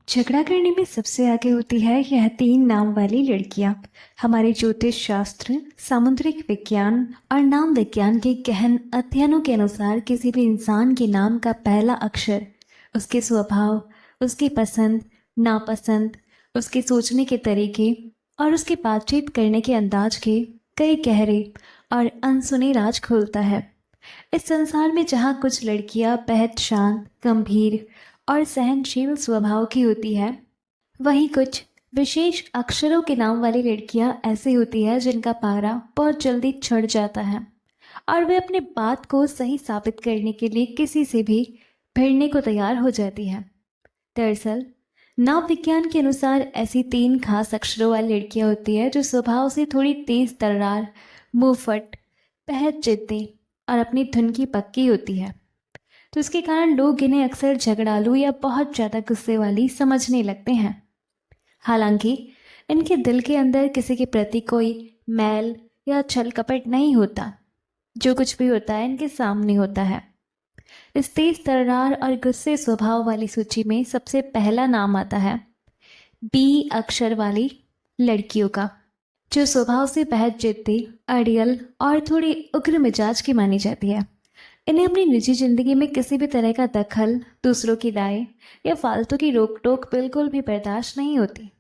झगड़ा करने में सबसे आगे होती है यह तीन नाम वाली लड़कियां। हमारे ज्योतिष शास्त्र, सामुद्रिक विज्ञान और नाम विज्ञान के गहन अध्ययनों के अनुसार किसी भी इंसान के नाम का पहला अक्षर उसके स्वभाव, उसकी पसंद नापसंद, उसके सोचने के तरीके और उसके बातचीत करने के अंदाज के कई गहरे और अनसुने राज खोलता है। इस संसार में जहाँ कुछ लड़कियाँ बेहद शांत, गंभीर और सहनशील स्वभाव की होती है, वहीं कुछ विशेष अक्षरों के नाम वाली लड़कियां ऐसी होती है जिनका पारा बहुत जल्दी चढ़ जाता है और वे अपने बात को सही साबित करने के लिए किसी से भी भिड़ने को तैयार हो जाती है। दरअसल नाम विज्ञान के अनुसार ऐसी तीन खास अक्षरों वाली लड़कियां होती है जो स्वभाव से थोड़ी तेज तर्रार, मुंहफट, बेहद जिद्दी और अपनी धुन की पक्की होती है। तो इसके कारण लोग इन्हें अक्सर झगड़ालू या बहुत ज़्यादा गुस्से वाली समझने लगते हैं। हालांकि इनके दिल के अंदर किसी के प्रति कोई मैल या छल कपट नहीं होता। जो कुछ भी होता है इनके सामने होता है। इस तेज तर्रार और गुस्से स्वभाव वाली सूची में सबसे पहला नाम आता है बी अक्षर वाली लड़कियों का, जो स्वभाव से बेहद जिद्दी, अड़ियल और थोड़ी उग्र मिजाज की मानी जाती है। इन्हें अपनी निजी जिंदगी में किसी भी तरह का दखल, दूसरों की राय या फालतू की रोक टोक बिल्कुल भी बर्दाश्त नहीं होती।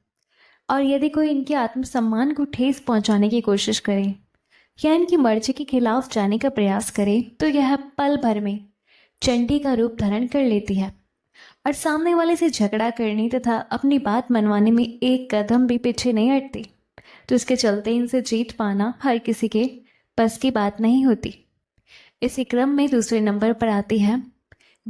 और यदि कोई इनके आत्मसम्मान को ठेस पहुंचाने की कोशिश करे या इनकी मर्जी के खिलाफ जाने का प्रयास करे तो यह पल भर में चंडी का रूप धारण कर लेती है और सामने वाले से झगड़ा करने तथा अपनी बात मनवाने में एक कदम भी पीछे नहीं हटती। तो इसके चलते इनसे जीत पाना हर किसी के बस की बात नहीं होती। इसी क्रम में दूसरे नंबर पर आती है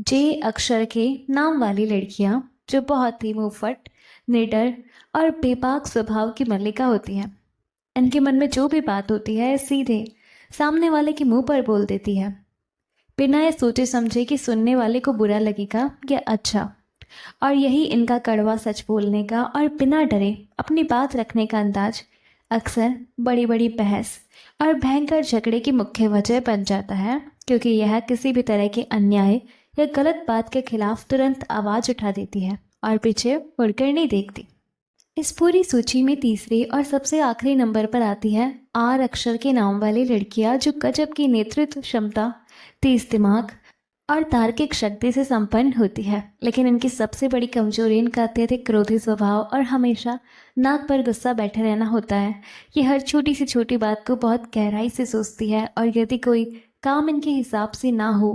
जे अक्षर के नाम वाली लड़कियां, जो बहुत ही मुंहफट, निडर और बेबाक स्वभाव की मल्लिका होती हैं। इनके मन में जो भी बात होती है सीधे सामने वाले के मुंह पर बोल देती है, बिना ये सोचे समझे कि सुनने वाले को बुरा लगेगा या अच्छा। और यही इनका कड़वा सच बोलने का और बिना डरे अपनी बात रखने का अंदाज अक्सर बड़ी बड़ी बहस और भयंकर झगड़े की मुख्य वजह बन जाता है, क्योंकि यह किसी भी तरह के अन्याय या गलत बात के खिलाफ तुरंत आवाज़ उठा देती है और पीछे मुड़कर नहीं देखती। इस पूरी सूची में तीसरे और सबसे आखिरी नंबर पर आती है आर अक्षर के नाम वाली लड़कियां, जो गजब की नेतृत्व क्षमता, तेज दिमाग और तार्किक शक्ति से संपन्न होती है। लेकिन इनकी सबसे बड़ी कमजोरी इनका अत्यधिक क्रोधी स्वभाव और हमेशा नाक पर गुस्सा बैठे रहना होता है। ये हर छोटी से छोटी बात को बहुत गहराई से सोचती है और यदि कोई काम इनके हिसाब से ना हो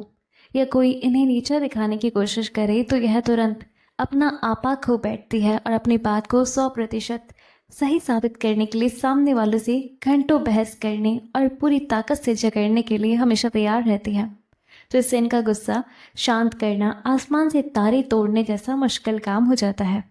या कोई इन्हें नीचा दिखाने की कोशिश करे तो यह तुरंत अपना आपा खो बैठती है और अपनी बात को 100% सही साबित करने के लिए सामने वालों से घंटों बहस करने और पूरी ताकत से झगड़ने के लिए हमेशा तैयार रहती है। तो इससे इनका गुस्सा शांत करना आसमान से तारे तोड़ने जैसा मुश्किल काम हो जाता है।